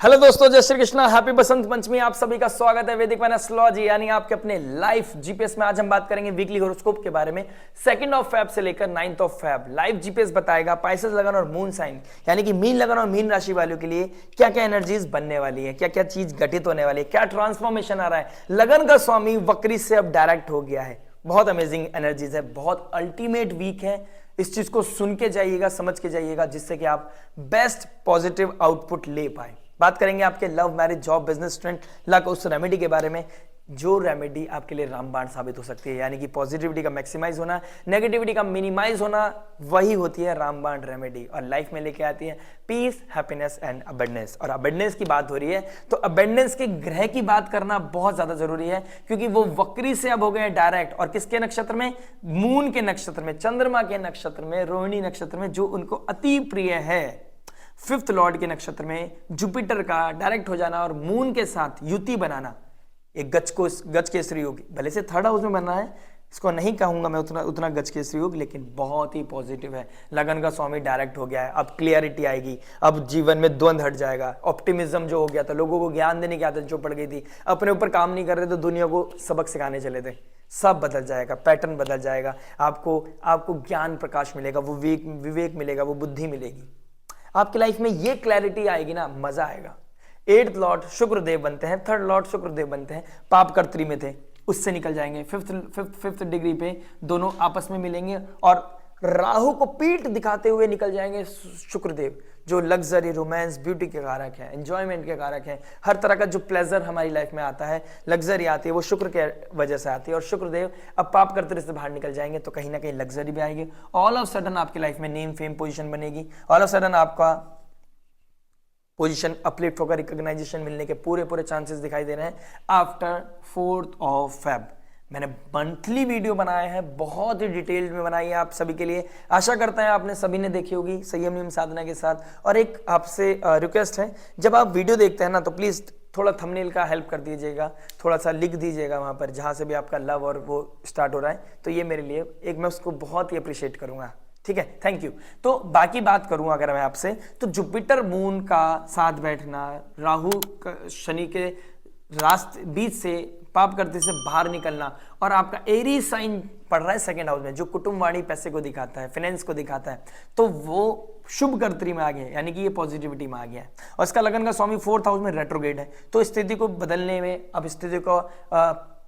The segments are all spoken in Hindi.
हेलो दोस्तों, जय श्री कृष्णा, हैप्पी बसंत पंचमी। आप सभी का स्वागत है वैदिक मैन एस्ट्रोलॉजी यानी आपके अपने लाइफ जीपीएस में। आज हम बात करेंगे वीकली हॉरोस्कोप के बारे में। 2 फेब से लेकर 9 फेब लाइव जीपीएस बताएगा पाइसेस लगन और मून साइन यानी कि मीन लगन और मीन राशि वालों के लिए क्या क्या एनर्जीज बनने वाली है, क्या क्या चीज घटित होने वाली है, क्या ट्रांसफॉर्मेशन आ रहा है। लगन का स्वामी वक्री से अब डायरेक्ट हो गया है। बहुत अमेजिंग एनर्जीज है, बहुत अल्टीमेट वीक है। इस चीज को सुन के जाइएगा, समझ के जाइएगा, जिससे कि आप बेस्ट पॉजिटिव आउटपुट ले पाए। बात करेंगे आपके love, marriage, job, business, student, luck, उस रेमेडी के बारे में जो रेमेडी आपके लिए रामबाण साबित हो सकती है। यानी कि पॉजिटिविटी का मैक्सिमाइज होना, नेगेटिविटी का मिनिमाइज होना, वही होती है रामबाण रेमेडी और लाइफ में लेके आती है पीस, हैप्पीनेस एंड अबंडेंस। और अबंडेंस की बात हो रही है तो अबंडेंस के ग्रह की बात करना बहुत ज्यादा जरूरी है, क्योंकि वो वक्री से अब हो गए डायरेक्ट। और किसके नक्षत्र में? मून के नक्षत्र में, चंद्रमा के नक्षत्र में, रोहिणी नक्षत्र में, जो उनको अति प्रिय है। 5th लॉर्ड के नक्षत्र में जुपिटर का डायरेक्ट हो जाना और मून के साथ युति बनाना, एक गज केसरी योग, भले से 3rd हाउस में बनना है, इसको नहीं कहूंगा मैं उतना गज केसरी योग, लेकिन बहुत ही पॉजिटिव है। लगन का स्वामी डायरेक्ट हो गया है, अब क्लियरिटी आएगी, अब जीवन में द्वंद हट जाएगा। ऑप्टिमिज्म जो हो गया था, लोगों को ज्ञान देने की आदत जो पड़ गई थी, अपने ऊपर काम नहीं कर रहे तो दुनिया को सबक सिखाने चले थे, सब बदल जाएगा, पैटर्न बदल जाएगा। आपको ज्ञान प्रकाश मिलेगा, वो विवेक मिलेगा, वो बुद्धि मिलेगी। आपकी लाइफ में ये क्लैरिटी आएगी ना, मजा आएगा। 8th लॉर्ड शुक्रदेव बनते हैं, 3rd लॉर्ड शुक्रदेव बनते हैं, पाप कर्त्री में थे, उससे निकल जाएंगे। 5th डिग्री पे दोनों आपस में मिलेंगे और राहु को पीठ दिखाते हुए निकल जाएंगे शुक्रदेव, जो लग्जरी, रोमांस, ब्यूटी के कारक है, एंजॉयमेंट के कारक है। हर तरह का जो प्लेजर हमारी लाइफ में आता है, लग्जरी आती है, वो शुक्र के वजह से आती है। और शुक्रदेव अब पाप कर्तव्य से बाहर निकल जाएंगे तो कहीं ना कहीं लग्जरी भी आएगी। ऑल ऑफ सडन आपकी लाइफ में नेम, फेम, पोजीशन बनेगी। ऑल ऑफ सडन आपका पोजीशन अपलिफ्ट होकर रिकॉग्नाइजेशन मिलने के पूरे चांसेस दिखाई दे रहे हैं आफ्टर 4th फेब। मैंने मंथली वीडियो बनाया है, बहुत ही डिटेल्ड में बनाई है आप सभी के लिए। आशा करता है आपने सभी ने देखी होगी संयम नियम साधना के साथ। और एक आपसे रिक्वेस्ट है, जब आप वीडियो देखते हैं ना तो प्लीज थोड़ा थंबनेल का हेल्प कर दीजिएगा, थोड़ा सा लिख दीजिएगा वहां पर जहां से भी आपका लव और वो स्टार्ट हो रहा है, तो ये मेरे लिए एक, मैं उसको बहुत ही अप्रिशिएट करूंगा। ठीक है, थैंक यू। तो बाकी बात करूं अगर मैं आपसे, तो जुपिटर मून का साथ बैठना, राहु शनि के रास्ते बीच से पाप करते से बाहर निकलना, और आपका एरीज साइन पड़ रहा है 2nd हाउस में, जो कुटुंबवाणी पैसे को दिखाता है, फाइनेंस को दिखाता है, तो वो शुभ कर्त्री में आ गया, यानी कि ये पॉजिटिविटी में आ गया है। और इसका लगन का स्वामी 4th हाउस में रेट्रोग्रेड है, तो स्थिति को बदलने में, अब स्थिति को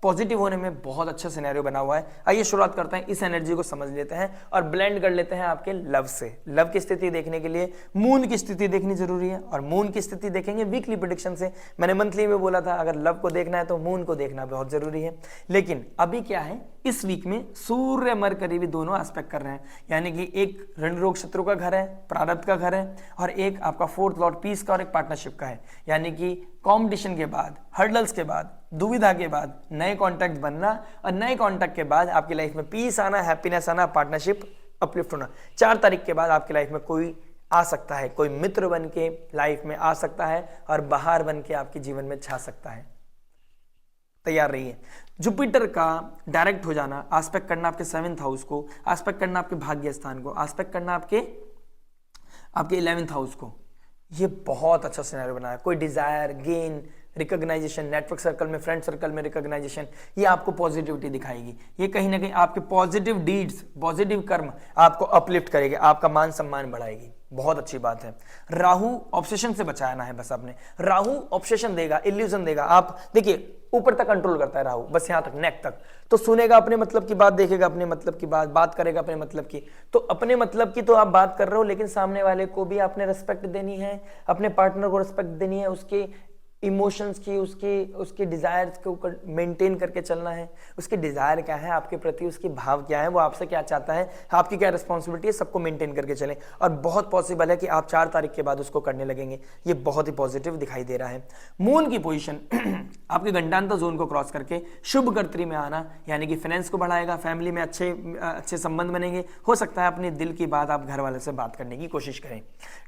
पॉजिटिव होने में बहुत अच्छा सिनेरियो बना हुआ है। आइए शुरुआत करते हैं, इस एनर्जी को समझ लेते हैं और ब्लेंड कर लेते हैं आपके लव से। लव की स्थिति देखने के लिए मून की स्थिति देखनी जरूरी है, और मून की स्थिति देखेंगे वीकली प्रेडिक्शन से। मैंने मंथली में बोला था अगर लव को देखना है तो मून को देखना बहुत जरूरी है। लेकिन अभी क्या है, इस वीक में सूर्य मरकरी भी दोनों एस्पेक्ट कर रहे हैं, यानी कि एक ऋण रोग शत्रु का घर है, प्रारब्ध का घर है, और एक आपका 4th लॉर्ड पीस का और एक पार्टनरशिप का है। यानी कि कॉम्पिटिशन के बाद, हर्डल्स के बाद, दुविधा के बाद नए कॉन्टैक्ट बनना, और नए कॉन्टैक्ट के बाद आपकी लाइफ में पीस आना, हैप्पीनेस आना, पार्टनरशिप अपलिफ्ट होना। 4 तारीख के बाद आपकी लाइफ में कोई आ सकता है, कोई मित्र बन के लाइफ में आ सकता है और बाहर बन के आपके जीवन में छा सकता है। तैयार रहिए। जुपिटर का डायरेक्ट हो जाना, आस्पेक्ट करना आपके 7th हाउस को, आस्पेक्ट करना आपके भाग्य स्थान को, आस्पेक्ट करना आपके 11th हाउस को, ये बहुत अच्छा सिनेरियो बनाया। कोई desire, gain, recognition, network circle में, फ्रेंड सर्कल में रिकॉग्नाइजेशन, ये आपको पॉजिटिविटी दिखाएगी। ये कहीं ना कहीं आपके पॉजिटिव डीड्स, पॉजिटिव कर्म आपको अपलिफ्ट करेगी, आपका मान सम्मान बढ़ाएगी। बहुत अच्छी बात है। राहु ऑब्सेशन से बचाना है बस आपने। राहु ऑब्सेशन देगा, इल्यूजन देगा। आप देखिए ऊपर तक कंट्रोल करता है राहु, बस यहां तक, नेक तक। तो सुनेगा अपने मतलब की बात, देखेगा अपने मतलब की बात करेगा अपने मतलब की। तो अपने मतलब की तो आप बात कर रहे हो, लेकिन सामने वाले को भी आपने रिस्पेक्ट देनी है, अपने पार्टनर को रिस्पेक्ट देनी है, उसके इमोशंस की, उसके डिजायर्स को मेंटेन करके चलना है। उसके डिजायर क्या है आपके प्रति, उसके भाव क्या है, वो आपसे क्या चाहता है, आपकी क्या रिस्पॉन्सिबिलिटी है, सबको मेंटेन करके चलें। और बहुत पॉसिबल है कि आप 4 तारीख के बाद उसको करने लगेंगे। ये बहुत ही पॉजिटिव दिखाई दे रहा है। मून की पोजीशन आपके गंडांतर जोन को क्रॉस करके शुभ कर्त्री में आना, यानी कि फाइनेंस को बढ़ाएगा, फैमिली में अच्छे संबंध बनेंगे। हो सकता है अपने दिल की बात आप घर वाले से बात करने की कोशिश करें।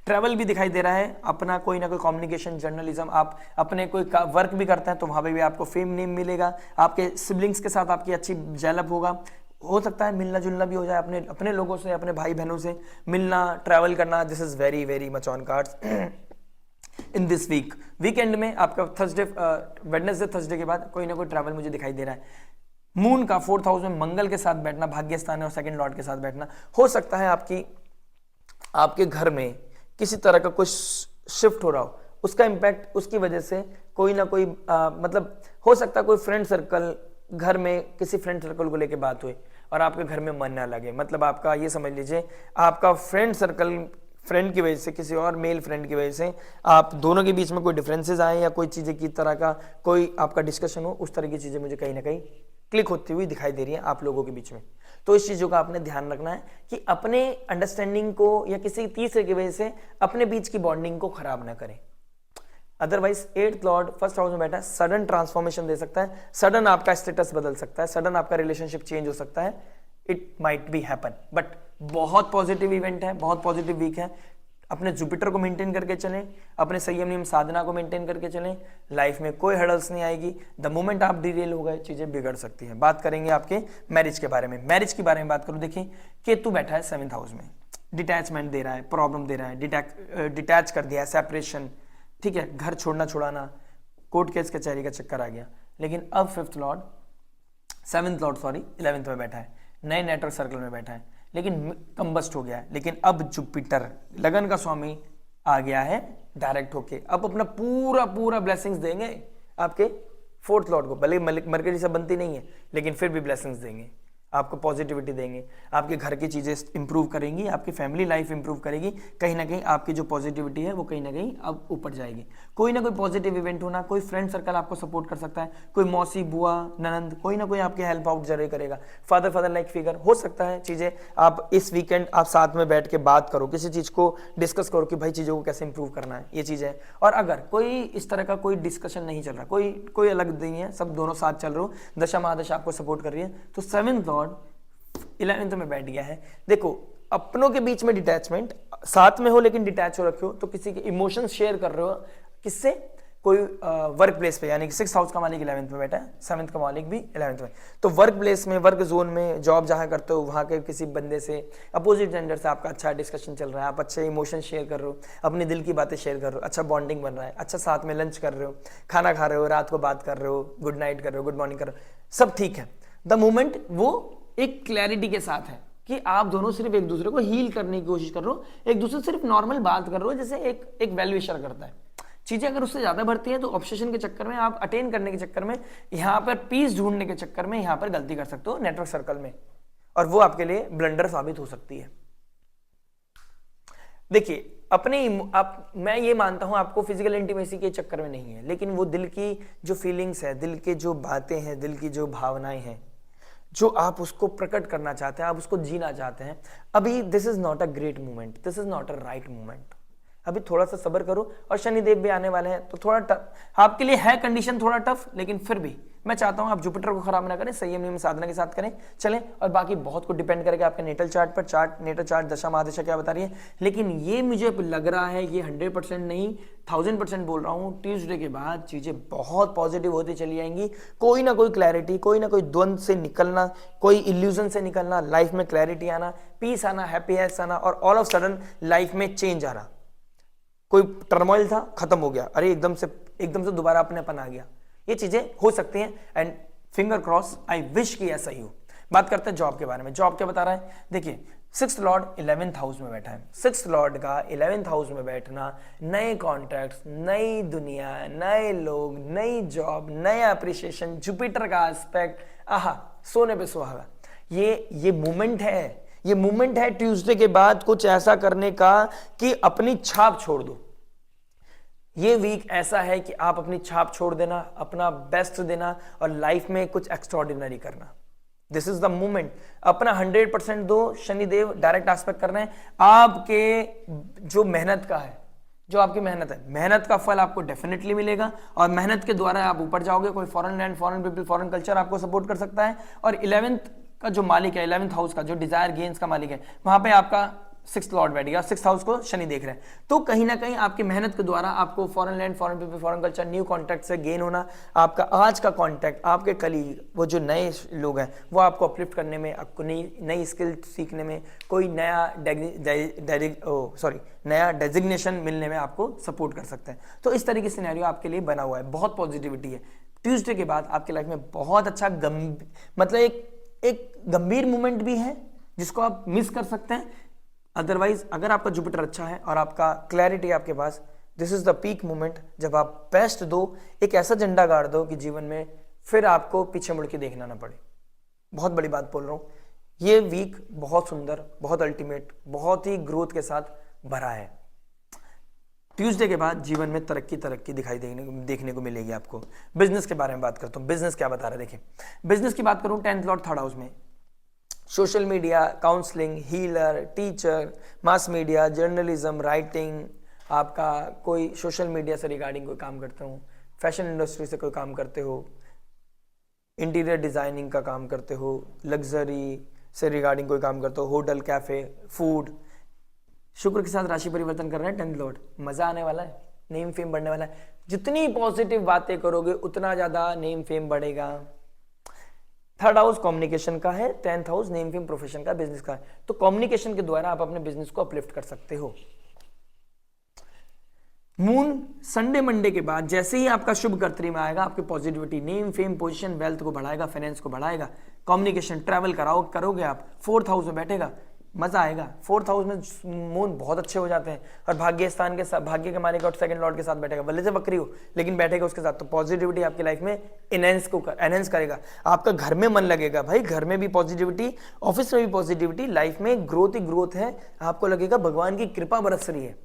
ट्रैवल भी दिखाई दे रहा है, अपना कोई ना कोई कम्युनिकेशन, जर्नलिज्म, आप अपने कोई वर्क भी करते हैं तो वहां पे भी आपको फेम नेम मिलेगा। आपके सिबलिंग्स के साथ आपकी अच्छी जैलअप होगा। हो सकता है मिलना जुलना भी हो जाए, अपने लोगों से, अपने भाई बहनों से मिलना, ट्रैवल करना। This is very very much on cards. In this week. Weekend में आपका थर्सडे वेडनेसडे थर्सडे के बाद कोई ना कोई ट्रैवल मुझे दिखाई दे रहा है। मून का 4th हाउस में मंगल के साथ बैठना भाग्य स्थान है और सेकंड लॉर्ड के साथ बैठना, हो सकता है आपके घर में किसी तरह का कुछ शिफ्ट हो रहा हो, उसका इंपैक्ट उसकी वजह से कोई ना कोई मतलब हो सकता है कोई फ्रेंड सर्कल, घर में किसी फ्रेंड सर्कल को लेके बात हुई और आपके घर में मन ना लगे। मतलब आपका ये समझ लीजिए आपका फ्रेंड सर्कल, फ्रेंड की वजह से किसी और मेल फ्रेंड की वजह से आप दोनों के बीच में कोई डिफरेंसेस आए या कोई चीजें की तरह का कोई आपका डिस्कशन हो, उस तरह की चीजें मुझे कहीं ना कहीं क्लिक होती हुई दिखाई दे रही है आप लोगों के बीच में। तो इस चीजों का आपने ध्यान रखना है कि अपने अंडरस्टैंडिंग को या किसी तीसरे की वजह से अपने बीच की बॉन्डिंग को खराब ना करें। Otherwise 8th Lord 1st house में बैठा है, सडन ट्रांसफॉर्मेशन दे सकता है, सडन आपका स्टेटस बदल सकता है, सडन आपका रिलेशनशिप चेंज हो सकता है। It might be happen, but बहुत पॉजिटिव इवेंट है, बहुत पॉजिटिव वीक है। अपने जुपिटर को मेंटेन करके चलें, अपने संयम नियम साधना को मेंटेन करके चलें, लाइफ में कोई हर्डल्स नहीं आएगी। द मोमेंट आप डिरेल हो गए चीजें बिगड़ सकती हैं। बात करेंगे आपके मैरिज के बारे में। मैरिज के बारे में बात करूं, देखिए केतु बैठा है 7th हाउस में, डिटैचमेंट दे रहा है, प्रॉब्लम दे रहा है, डिटैच कर दिया है, सेपरेशन, ठीक है, घर छोड़ना छुड़ाना, कोर्ट केस कचहरी का चक्कर आ गया। लेकिन अब 7th लॉर्ड 11th में बैठा है, नए नेटवर्क सर्कल में बैठा है, लेकिन कंबस्ट हो गया है। लेकिन अब जुपिटर लगन का स्वामी आ गया है डायरेक्ट होके, अब अपना पूरा पूरा ब्लेसिंग्स देंगे आपके 4th लॉर्ड को। भले मरकरी से बनती नहीं है लेकिन फिर भी ब्लेसिंग्स देंगे, आपको पॉजिटिविटी देंगे, आपके घर की चीजें इंप्रूव करेंगी, आपकी फैमिली लाइफ इंप्रूव करेगी। कहीं ना कहीं आपकी जो पॉजिटिविटी है वो कहीं ना कहीं अब ऊपर जाएगी। कोई ना कोई पॉजिटिव इवेंट होना, कोई फ्रेंड सर्कल आपको सपोर्ट कर सकता है, कोई मौसी बुआ ननंद कोई ना कोई आपके हेल्प आउट जरूर करेगा। फादर लाइक फिगर हो सकता है। चीजें आप इस वीकेंड आप साथ में बैठ के बात करो, किसी चीज को डिस्कस करो कि भाई चीजों को कैसे इंप्रूव करना है, ये चीज है। और अगर कोई इस तरह का कोई डिस्कशन नहीं चल रहा, कोई अलग नहीं है, सब दोनों साथ चल रहे हो, दशा महादशा आपको सपोर्ट कर रही है, तो 7th लॉर्ड 11th में बैठ गया है। देखो अपनों के बीच में डिटैचमेंट, साथ में हो लेकिन डिटैच हो रखे हो, तो किसी के इमोशंस शेयर कर रहे हो, किससे, कोई वर्क प्लेस पे, यानी कि 6th हाउस का मालिक 11th में बैठा है, 7th का मालिक भी 11th में। तो वर्क प्लेस में, वर्क जोन में, जॉब जहां करते हो वहां के किसी बंदे से, अपोजिट जेंडर से आपका अच्छा डिस्कशन चल रहा है, आप अच्छे इमोशन शेयर कर रहे हो, अपने दिल की बातें शेयर कर रहे हो, अच्छा बॉन्डिंग बन रहा है, अच्छा साथ में लंच कर रहे हो, खाना खा रहे हो, रात को बात कर रहे हो, गुड नाइट कर रहे हो, गुड मॉर्निंग कर रहे हो, सब ठीक है। द मोमेंट वो एक क्लैरिटी के साथ है कि आप दोनों सिर्फ एक दूसरे को हील करने की कोशिश कर रहे हो, एक दूसरे से सिर्फ नॉर्मल बात कर रहे हो, जैसे एक वैल्यूएशन करता है। चीजें अगर उससे ज्यादा बढ़ती हैं तो ऑब्सेशन के चक्कर में, आप अटेन करने के चक्कर में, यहां पर पीस ढूंढने के चक्कर में यहां पर गलती कर सकते हो नेटवर्क सर्कल में, और वो आपके लिए ब्लंडर साबित हो सकती है। देखिए मैं ये मानता हूं आपको फिजिकल इंटीमेसी के चक्कर में नहीं है, लेकिन वो दिल की जो फीलिंग्स है, दिल के जो बातें हैं, दिल की जो भावनाएं हैं, जो आप उसको प्रकट करना चाहते हैं, आप उसको जीना चाहते हैं, अभी this is not a great movement, this is not a right movement. अभी थोड़ा सा सब्र करो, और शनिदेव भी आने वाले हैं, तो थोड़ा टफ आपके लिए है, कंडीशन थोड़ा टफ, लेकिन फिर भी मैं चाहता हूं आप जुपिटर को खराब ना करें, संयम नियम साधना के साथ करें, चलें। और बाकी बहुत कुछ डिपेंड करेगा आपके नेटल चार्ट पर, नेटल चार्ट दशा महादशा क्या बता रही है। लेकिन ये मुझे लग रहा है, ये 100% नहीं 1000% बोल रहा हूं, ट्यूसडे के बाद चीजें बहुत पॉजिटिव होती चली जाएंगी। कोई ना कोई क्लैरिटी, कोई ना कोई द्वंद्व से निकलना, कोई इल्यूजन से निकलना, लाइफ में क्लैरिटी आना, पीस आना, हैप्पीनेस आना, और ऑल ऑफ सडन लाइफ में चेंज आना। कोई टर्मोइल था, खत्म हो गया, अरे एकदम से दोबारा अपनेपन आ गया। ये चीजें हो सकती हैं, and finger cross, I wish कि ऐसा ही हो। बात करते हैं जॉब के बारे में। जॉब क्या बता रहा है, देखिए 6th लॉर्ड 11th हाउस में बैठा है। 6th लॉर्ड का 11th हाउस में बैठना, नए कॉन्ट्रैक्ट्स, नई दुनिया, नए लोग, नई जॉब, नया अप्रिसिएशन, जुपिटर का एस्पेक्ट, आहा सोने पे सुहागा। ये मूवमेंट है, ये मूवमेंट है ट्यूसडे के बाद कुछ ऐसा करने का कि अपनी छाप छोड़ दो। ये वीक ऐसा है कि आप अपनी छाप छोड़ देना, अपना बेस्ट देना, और लाइफ में कुछ एक्स्ट्रॉर्डिनरी करना। This is the movement. अपना 100% दो। शनिदेव डायरेक्ट एस्पेक्ट कर रहे हैं आपके जो मेहनत का है, जो आपकी मेहनत है, मेहनत का फल आपको डेफिनेटली मिलेगा, और मेहनत के द्वारा आप ऊपर जाओगे। कोई foreign land, foreign people, foreign culture आपको सपोर्ट कर सकता है। और 11th का जो मालिक है, 11th हाउस का जो डिजायर गेन्स का मालिक है, वहां पे आपका सिक्स लॉर्ड बैठ गया, सिक्स हाउस को शनि देख रहे हैं, तो कहीं ना कहीं आपकी मेहनत के द्वारा आपको foreign land, foreign people, foreign culture, new contact से गेन होना, आपका आज का कॉन्टैक्ट, आपके कलीग, वो जो नए लोग हैं वो आपको अपलिफ्ट करने में, आपको नई स्किल सीखने में, कोई नया नया डेजिग्नेशन मिलने में आपको सपोर्ट कर सकते हैं। तो इस तरह की सिनेरियो आपके लिए बना हुआ है, बहुत पॉजिटिविटी है। ट्यूसडे के बाद आपके लाइफ में बहुत अच्छा मतलब एक गंभीर मोमेंट भी है जिसको आप मिस कर सकते हैं। अदरवाइज अगर आपका जुपिटर अच्छा है और आपका क्लैरिटी आपके पास, this is the peak moment जब आप बेस्ट दो, एक ऐसा झंडा गाड़ दो कि जीवन में फिर आपको पीछे मुड़ के देखना ना पड़े। बहुत बड़ी बात बोल रहा हूं, ये वीक बहुत सुंदर, बहुत अल्टीमेट, बहुत ही ग्रोथ के साथ भरा है। ट्यूसडे के बाद जीवन में तरक्की दिखाई देखने को मिलेगी आपको। बिजनेस के बारे में बात करता हूं, बिजनेस क्या बता रहा है देखिए। बिजनेस की बात करूं, 10th लॉर्ड थर्ड हाउस में, social media, counselling, healer, teacher, mass media, journalism, writing, आपका कोई सोशल मीडिया से रिगार्डिंग कोई काम करते हो, फैशन इंडस्ट्री से कोई काम करते हो, इंटीरियर डिजाइनिंग का काम करते हो, लग्जरी से रिगार्डिंग कोई काम करते हो, होटल, कैफे, फूड, शुक्र के साथ राशि परिवर्तन कर रहे हैं 10th लॉर्ड, मजा आने वाला है, नेम फेम बढ़ने वाला है। जितनी पॉजिटिव बातें करोगे उतना ज्यादा नेम फेम बढ़ेगा। थर्ड हाउस कम्युनिकेशन का है, 10th house name fame profession का, बिजनेस का है, तो कम्युनिकेशन के द्वारा आप अपने बिजनेस को अपलिफ्ट कर सकते हो। मून संडे मंडे के बाद जैसे ही आपका शुभ कर्तरी में आएगा, आपकी positivity, name fame, position, wealth को बढ़ाएगा, फाइनेंस को बढ़ाएगा, कम्युनिकेशन, ट्रैवल करोगे आप, 4th हाउस में बैठेगा, मजा आएगा। 4th हाउस में मून बहुत अच्छे हो जाते हैं और भाग्य स्थान के साथ, भाग्य के मालिक और 2nd लॉर्ड के साथ बैठेगा, भले से बकरी हो लेकिन बैठेगा उसके साथ, तो पॉजिटिविटी आपकी लाइफ में एनहेंस करेगा। आपका घर में मन लगेगा भाई, घर में भी पॉजिटिविटी, ऑफिस में भी पॉजिटिविटी, लाइफ में ग्रोथ ही ग्रोथ है। आपको लगेगा भगवान की कृपा बरस रही है।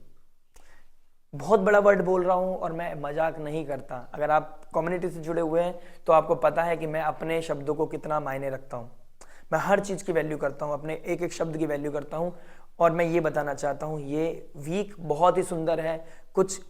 बहुत बड़ा वर्ड बोल रहा हूं और मैं मजाक नहीं करता। अगर आप कम्युनिटी से जुड़े हुए हैं तो आपको पता है कि मैं अपने शब्दों को कितना मायने रखता हूं। मैं हर चीज की वैल्यू करता हूं, अपने एक एक शब्द की वैल्यू करता हूं। और मैं ये बताना चाहता हूं, ये वीक बहुत ही सुंदर है, कुछ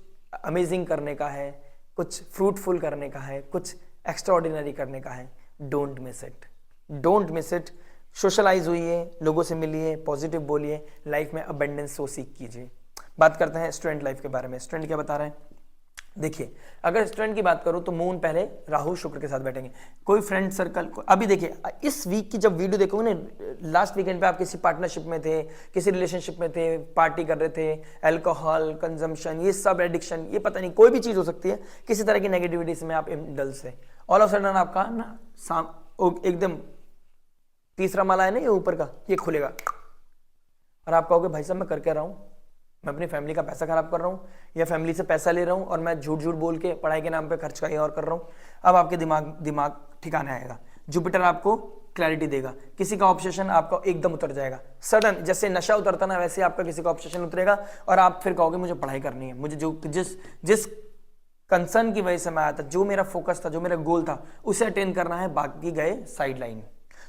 अमेजिंग करने का है, कुछ फ्रूटफुल करने का है, कुछ एक्स्ट्राऑर्डिनरी करने का है। Don't miss it, don't miss it. Socialise होइए, लोगों से मिलिए, पॉजिटिव बोलिए, लाइफ में अबेंडेंस को सीख कीजिए। बात करते हैं स्टूडेंट लाइफ के बारे में। स्टूडेंट क्या बता रहे हैं देखिए, अगर स्टूडेंट की बात करूं तो मून पहले राहु शुक्र के साथ बैठेंगे। कोई फ्रेंड सर्कल अभी देखिए, इस वीक की जब वीडियो देखोगे ना, लास्ट वीकेंड पे आप किसी पार्टनरशिप में थे, किसी रिलेशनशिप में थे, पार्टी कर रहे थे, अल्कोहल कंजम्पशन, ये सब एडिक्शन, ये पता नहीं कोई भी चीज हो सकती है, किसी तरह की नेगेटिविटी से में आप इंडल्ज थे। ऑल ऑफ सडन आपका ना एकदम तीसरा माला है ना, ये ऊपर का, ये खुलेगा और आप कहोगे भाई साहब मैं कर क्या रहा हूं, मैं अपनी फैमिली का पैसा खराब कर रहा हूँ या फैमिली से पैसा ले रहा हूँ और मैं झूठ झूठ बोल के पढ़ाई के नाम पे खर्च कहीं और कर रहा हूँ। अब आपके दिमाग ठिकाने आएगा। जुपिटर आपको क्लैरिटी देगा, किसी का ऑब्सेशन आपका एकदम उतर जाएगा। सडन जैसे नशा उतरता ना, वैसे आपका किसी का ऑब्सेशन उतरेगा और आप फिर कहोगे मुझे पढ़ाई करनी है, मुझे जो जिस कंसर्न की वजह से मैं आया था, जो मेरा फोकस था, जो मेरा गोल था, उसे अटेन करना है, बाकी गए साइड लाइन।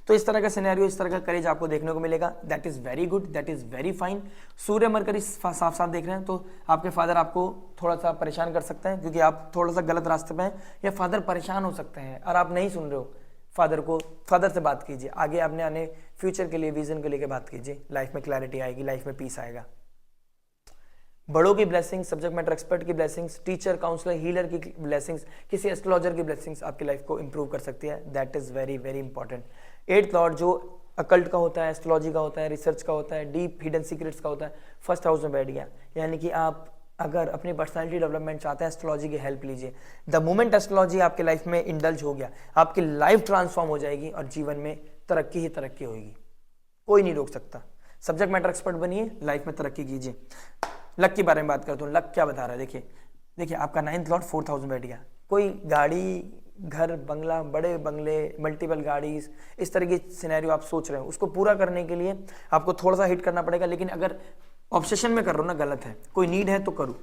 तो इस तरह का सिनेरियो, इस तरह का करेज आपको देखने को मिलेगा। That is very good, that is very fine. Surya mercury साफ साफ देख रहे हैं तो आपके फादर आपको थोड़ा सा परेशान कर सकते हैं, क्योंकि आप थोड़ा सा गलत रास्ते पे हैं, या फादर परेशान हो सकते हैं और आप नहीं सुन रहे हो फादर को। फादर से बात कीजिए, आगे आपने आने फ्यूचर के लिए, विजन को लेकर बात कीजिए, लाइफ में क्लैरिटी आएगी, लाइफ में पीस आएगा। बड़ों की ब्लेसिंग्स, सब्जेक्ट मैटर एक्सपर्ट की ब्लेसिंग्स, टीचर, काउंसलर, हीलर की ब्लेसिंग्स, किसी एस्ट्रोलॉजर की ब्लेसिंग्स आपकी लाइफ को इंप्रूव कर सकती है। That is very very important. 8th Lord जो अकल्ट का होता है, एस्ट्रोलॉजी का होता है, रिसर्च का होता है, डीप हिडन सीक्रेट्स का होता है, 1st हाउस में बैठ गया। यानी कि आप अगर अपनी पर्सनालिटी डेवलपमेंट चाहते हैं, एस्ट्रोलॉजी की हेल्प लीजिए। द मोमेंट एस्ट्रोलॉजी आपके लाइफ में इंडल्ज हो गया, आपकी लाइफ ट्रांसफॉर्म हो जाएगी और जीवन में तरक्की ही तरक्की होगी, कोई नहीं रोक सकता। सब्जेक्ट मैटर एक्सपर्ट बनिए, लाइफ में तरक्की कीजिए। लक के बारे में बात करता हूँ, लक क्या बता रहा है देखिए आपका 9th लॉर्ड 4th हाउस में बैठ गया। कोई गाड़ी, घर, बंगला, बड़े बंगले, मल्टीपल गाड़ीज, इस तरह की सिनेरियो आप सोच रहे हो, उसको पूरा करने के लिए आपको थोड़ा सा हिट करना पड़ेगा। लेकिन अगर ऑब्सेशन में कर रहे हो ना, गलत है। कोई नीड है तो करो।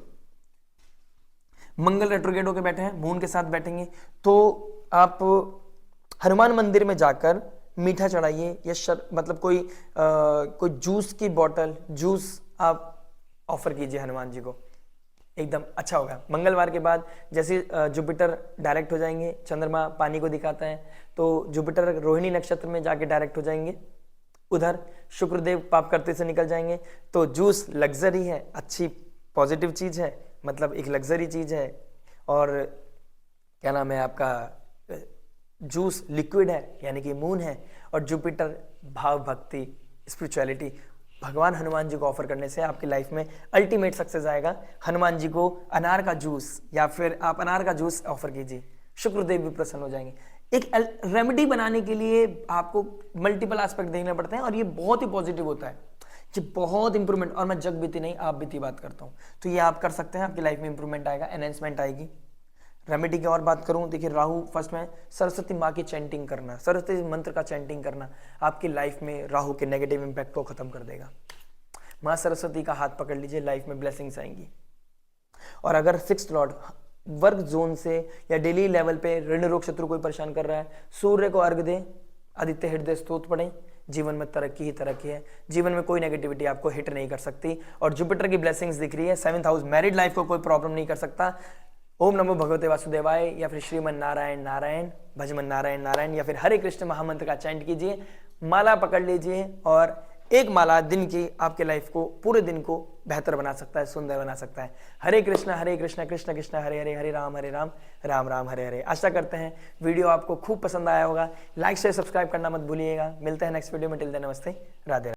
मंगल रेट्रोग्रेड होके बैठे हैं, मून के साथ बैठेंगे, तो आप हनुमान मंदिर में जाकर मीठा चढ़ाइए, या मतलब कोई जूस की बॉटल, जूस आप ऑफर कीजिए हनुमान जी को, एकदम अच्छा होगा। मंगलवार के बाद जैसे जुपिटर डायरेक्ट हो जाएंगे, चंद्रमा पानी को दिखाता है, तो जुपिटर रोहिणी नक्षत्र में जाके डायरेक्ट हो जाएंगे, उधर शुक्रदेव पाप करते से निकल जाएंगे। तो जूस लग्जरी है, अच्छी पॉजिटिव चीज है, मतलब एक लग्जरी चीज है। और क्या नाम है आपका, जूस लिक्विड है यानी कि मून है। और जुपिटर भाव भक्ति स्पिरिचुअलिटी, भगवान हनुमान जी को ऑफर करने से आपकी लाइफ में अल्टीमेट सक्सेस आएगा। हनुमान जी को अनार का जूस या फिर आप अनार का जूस ऑफर कीजिए, शुक्रदेव भी प्रसन्न हो जाएंगे। एक रेमेडी बनाने के लिए आपको मल्टीपल एस्पेक्ट देखने पड़ते हैं और ये बहुत ही पॉजिटिव होता है, ये बहुत इंप्रूवमेंट। और मैं जग बीती नहीं आप बीती बात करता हूँ, तो ये आप कर सकते हैं, आपकी लाइफ में इंप्रूवमेंट आएगा, एनहेंसमेंट आएगी। रेमेडी की और बात करूं, देखिए राहु फर्स्ट में सरस्वती माँ की चैंटिंग करना, सरस्वती मंत्र का चैंटिंग करना आपकी लाइफ में राहु के नेगेटिव इंपैक्ट को खत्म कर देगा। माँ सरस्वती का हाथ पकड़ लीजिए, लाइफ में ब्लेसिंग्स आएंगी। और अगर 6th लॉर्ड वर्क जोन से या डेली लेवल पे ऋण रोग शत्रु कोई परेशान कर रहा है, सूर्य को अर्घ दें, आदित्य हृदय स्तोत्र पढ़ें, जीवन में तरक्की ही तरक्की है, जीवन में कोई नेगेटिविटी आपको हिट नहीं कर सकती। और जुपिटर की ब्लेसिंग्स दिख रही है, 7th हाउस, मैरिड लाइफ को कोई प्रॉब्लम नहीं कर सकता। ओम नमो भगवते वासुदेवाय या फिर श्रीमन नारायण नारायण, भजमन नारायण नारायण या फिर हरे कृष्ण महामंत्र का चैंट कीजिए, माला पकड़ लीजिए। और एक माला दिन की आपके लाइफ को, पूरे दिन को बेहतर बना सकता है, सुंदर बना सकता है। हरे कृष्ण कृष्ण कृष्ण हरे हरे, हरे राम राम राम हरे हरे। आशा करते हैं वीडियो आपको खूब पसंद आया होगा। लाइक शेयर सब्सक्राइब करना मत भूलिएगा। मिलते हैं नेक्स्ट वीडियो में, टिल देन नमस्ते, राधे।